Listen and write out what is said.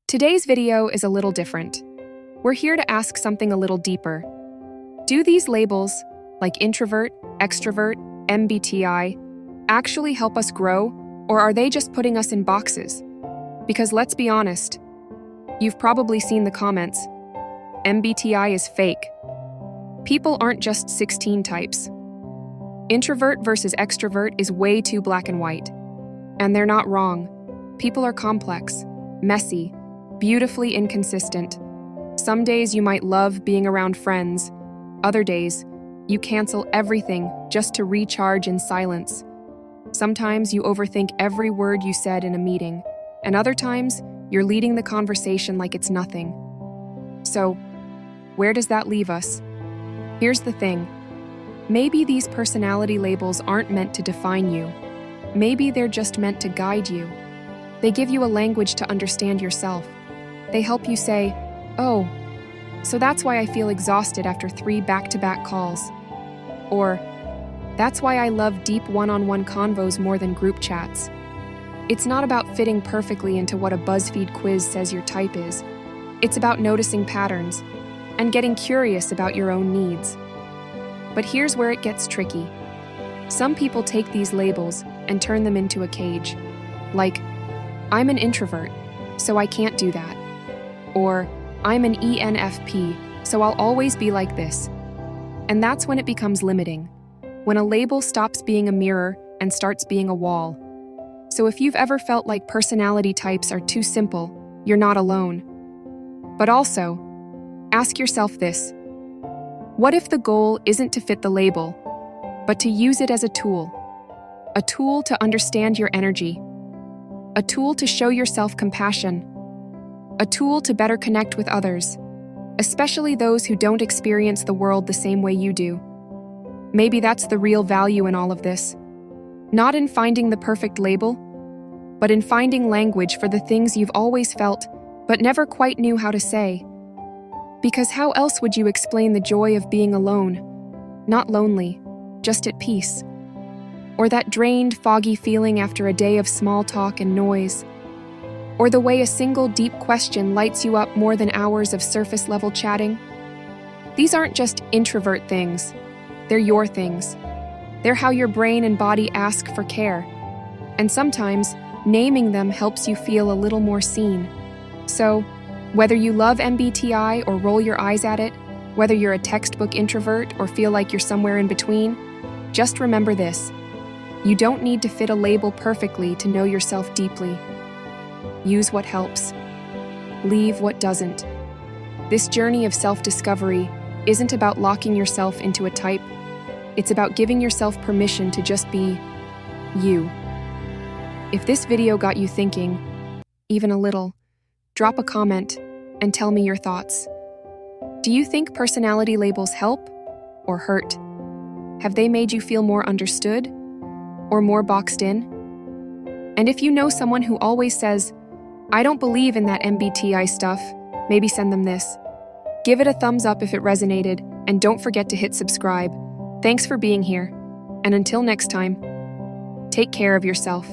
Today's video is a little different. We're here to ask something a little deeper. Do these labels, like introvert, extrovert, MBTI, actually help us grow, or are they just putting us in boxes? Because let's be honest, you've probably seen the comments. MBTI is fake. People aren't just 16 types. Introvert versus extrovert is way too black and white. And they're not wrong. People are complex, messy, beautifully inconsistent. Some days you might love being around friends. Other days, you cancel everything just to recharge in silence. Sometimes you overthink every word you said in a meeting, and other times, you're leading the conversation like it's nothing. So, where does that leave us? Here's the thing. Maybe these personality labels aren't meant to define you. Maybe they're just meant to guide you. They give you a language to understand yourself. They help you say, "Oh, so that's why I feel exhausted after 3 back-to-back calls." Or, "That's why I love deep one-on-one convos more than group chats." It's not about fitting perfectly into what a BuzzFeed quiz says your type is. It's about noticing patterns and getting curious about your own needs. But here's where it gets tricky. Some people take these labels and turn them into a cage. Like, "I'm an introvert, so I can't do that." Or, "I'm an ENFP, so I'll always be like this." And that's when it becomes limiting. When a label stops being a mirror and starts being a wall. So if you've ever felt like personality types are too simple, you're not alone. But also, ask yourself this. What if the goal isn't to fit the label, but to use it as a tool? A tool to understand your energy. A tool to show yourself compassion. A tool to better connect with others, especially those who don't experience the world the same way you do. Maybe that's the real value in all of this. Not in finding the perfect label, but in finding language for the things you've always felt but never quite knew how to say. Because how else would you explain the joy of being alone? Not lonely, just at peace. Or that drained, foggy feeling after a day of small talk and noise. Or the way a single deep question lights you up more than hours of surface-level chatting. These aren't just introvert things. They're your things. They're how your brain and body ask for care. And sometimes, naming them helps you feel a little more seen. So, whether you love MBTI or roll your eyes at it, whether you're a textbook introvert or feel like you're somewhere in between, just remember this. You don't need to fit a label perfectly to know yourself deeply. Use what helps. Leave what doesn't. This journey of self-discovery isn't about locking yourself into a type. It's about giving yourself permission to just be you. If this video got you thinking, even a little, drop a comment and tell me your thoughts. Do you think personality labels help or hurt? Have they made you feel more understood or more boxed in? And if you know someone who always says, "I don't believe in that MBTI stuff," maybe send them this. Give it a thumbs up if it resonated, and don't forget to hit subscribe. Thanks for being here, and until next time, take care of yourself.